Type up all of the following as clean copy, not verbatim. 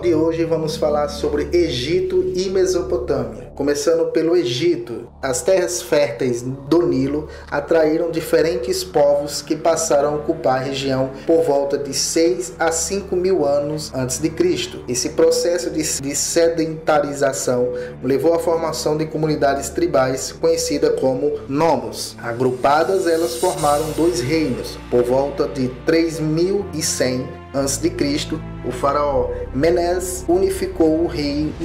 de hoje vamos falar sobre Egito e Mesopotâmia. Começando pelo Egito, as terras férteis do Nilo atraíram diferentes povos que passaram a ocupar a região por volta de 6 a 5 mil anos antes de Cristo. Esse processo de sedentarização levou à formação de comunidades tribais conhecidas como nomos. Agrupadas, elas formaram dois reinos. Por volta de 3100 a.C., o faraó Menes unificou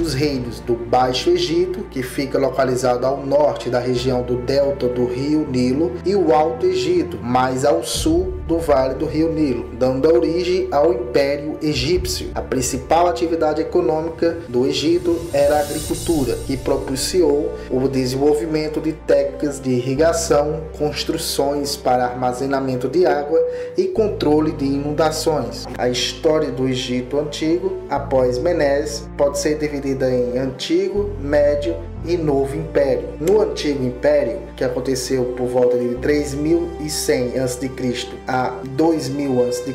os reinos do Baixo Egito, que fica localizado ao norte da região do delta do rio Nilo, e o Alto Egito, mais ao sul do vale do rio Nilo, dando origem ao Império Egípcio. A principal atividade econômica do Egito era a agricultura, que propiciou o desenvolvimento de técnicas de irrigação, construções para armazenamento de água e controle de inundações. A história do Egito Antigo, após Menes, pode ser dividida em Antigo, Médio e Novo Império. No Antigo Império, que aconteceu por volta de 3100 a.C. a 2000 a.C.,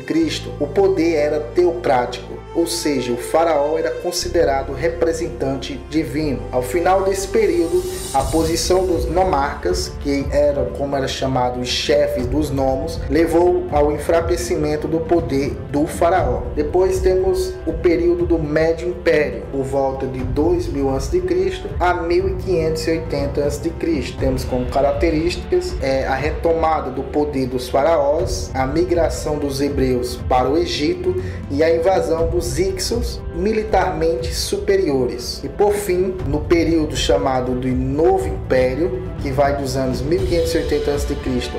o poder era teocrático, ou seja, o faraó era considerado representante divino. Ao final desse período, a posição dos nomarcas, que eram, como era chamado, os chefes dos nomos, levou ao enfraquecimento do poder do faraó. Depois temos o período do Médio Império, por volta de 2000 a.C. a 1580 a.C. Temos como características a retomada do poder dos faraós, a migração dos hebreus para o Egito e a invasão dos Hicsos, militarmente superiores. E por fim, no período chamado de Novo Império, que vai dos anos 1580 a.C.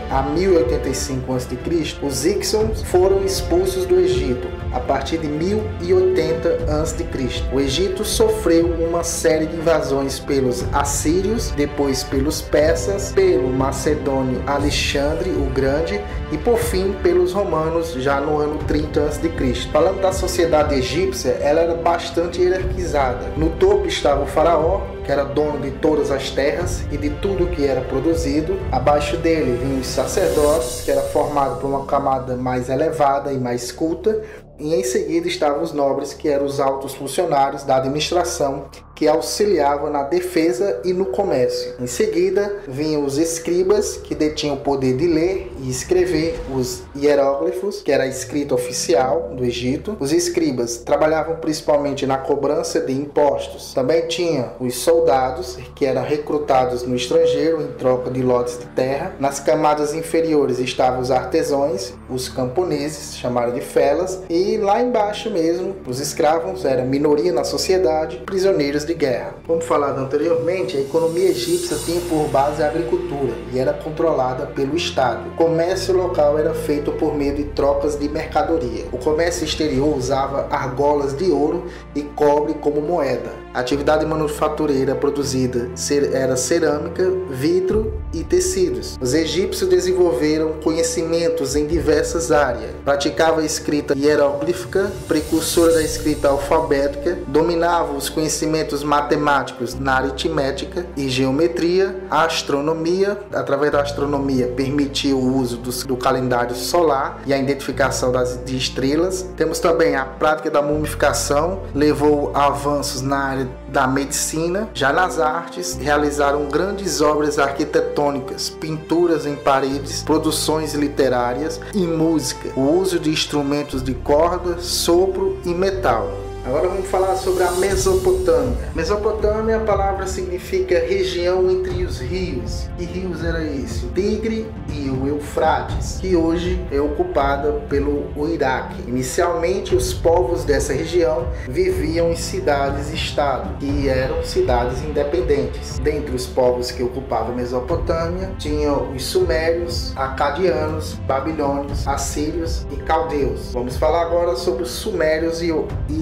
a 1085 a.C., os Hicsos foram expulsos do Egito a partir de 1080 a.C. O Egito sofreu uma série de invasões pelos assírios, depois pelos persas, pelo macedônio Alexandre o Grande e por fim pelos romanos já no ano 30 a.C. Falando da sociedade egípcia, ela era bastante hierarquizada. No topo estava o faraó, que era dono de todas as terras e de tudo que era produzido. Abaixo dele vinham os sacerdotes, que era formado por uma camada mais elevada e mais culta. E em seguida estavam os nobres, que eram os altos funcionários da administração, que auxiliavam na defesa e no comércio. Em seguida vinham os escribas, que detinham o poder de ler e escrever os hieróglifos, que era a escrita oficial do Egito. Os escribas trabalhavam principalmente na cobrança de impostos. Também tinha os soldados, que eram recrutados no estrangeiro em troca de lotes de terra. Nas camadas inferiores estavam os artesãos, os camponeses, chamados de felas, e lá embaixo mesmo, os escravos eram minoria na sociedade, prisioneiros de guerra. Como falado anteriormente, a economia egípcia tinha por base a agricultura e era controlada pelo Estado. O comércio local era feito por meio de trocas de mercadoria. O comércio exterior usava argolas de ouro e cobre como moeda. A atividade manufatureira produzida era cerâmica, vidro e tecidos. Os egípcios desenvolveram conhecimentos em diversas áreas. Praticavam a escrita hieroglífica, precursora da escrita alfabética, dominavam os conhecimentos matemáticos na aritmética e geometria, a astronomia. Através da astronomia permitiu o uso do calendário solar e a identificação de estrelas. Temos também a prática da mumificação, levou a avanços na área da medicina. Já nas artes, realizaram grandes obras arquitetônicas, pinturas em paredes, produções literárias e música, o uso de instrumentos de corda, sopro e metal. Agora vamos falar sobre a Mesopotâmia. Mesopotâmia, a palavra significa região entre os rios. Que rios era esse? O Tigre e o Eufrates, que hoje é ocupada pelo Iraque. Inicialmente, os povos dessa região viviam em cidades-estado, que eram cidades independentes. Dentre os povos que ocupavam a Mesopotâmia, tinham os sumérios, acadianos, babilônios, assírios e caldeus. Vamos falar agora sobre os sumérios e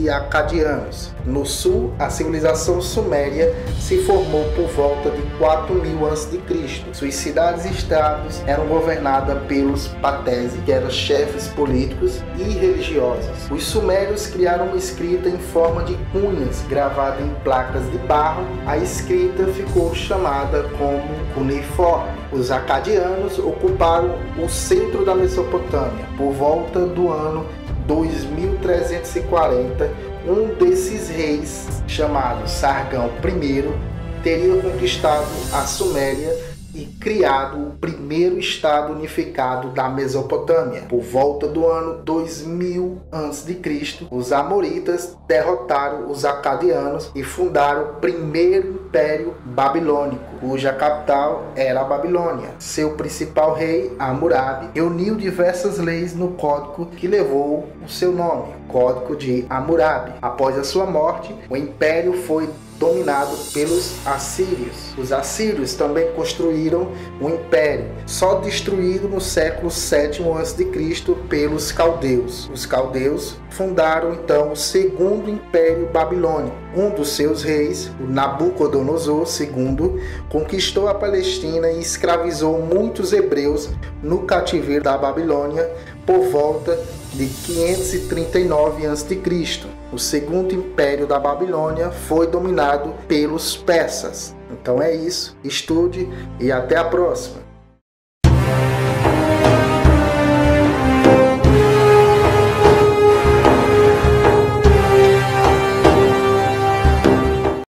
acadianos. No sul, a civilização suméria se formou por volta de 4000 a.C. Suas cidades-estados eram governadas pelos patesi, que eram chefes políticos e religiosos. Os sumérios criaram uma escrita em forma de cunhas gravada em placas de barro. A escrita ficou chamada como cuneiforme. Os acadianos ocuparam o centro da Mesopotâmia por volta do ano 2340, Um desses reis, chamado Sargão I, teria conquistado a Suméria e criado o primeiro estado unificado da Mesopotâmia. Por volta do ano 2000 a.C., os amoritas derrotaram os acadianos e fundaram o primeiro império babilônico, cuja capital era a Babilônia. Seu principal rei, Hammurabi, reuniu diversas leis no código que levou o seu nome, Código de Hammurabi. Após a sua morte, o império foi dominado pelos assírios. Os assírios também construíram um império, só destruído no século VII a.C. pelos caldeus. Os caldeus fundaram então o segundo império babilônico. Um dos seus reis, o Nabucodonosor II, conquistou a Palestina e escravizou muitos hebreus no cativeiro da Babilônia por volta de 539 a.C. O segundo império da Babilônia foi dominado pelos persas. Então é isso, estude e até a próxima!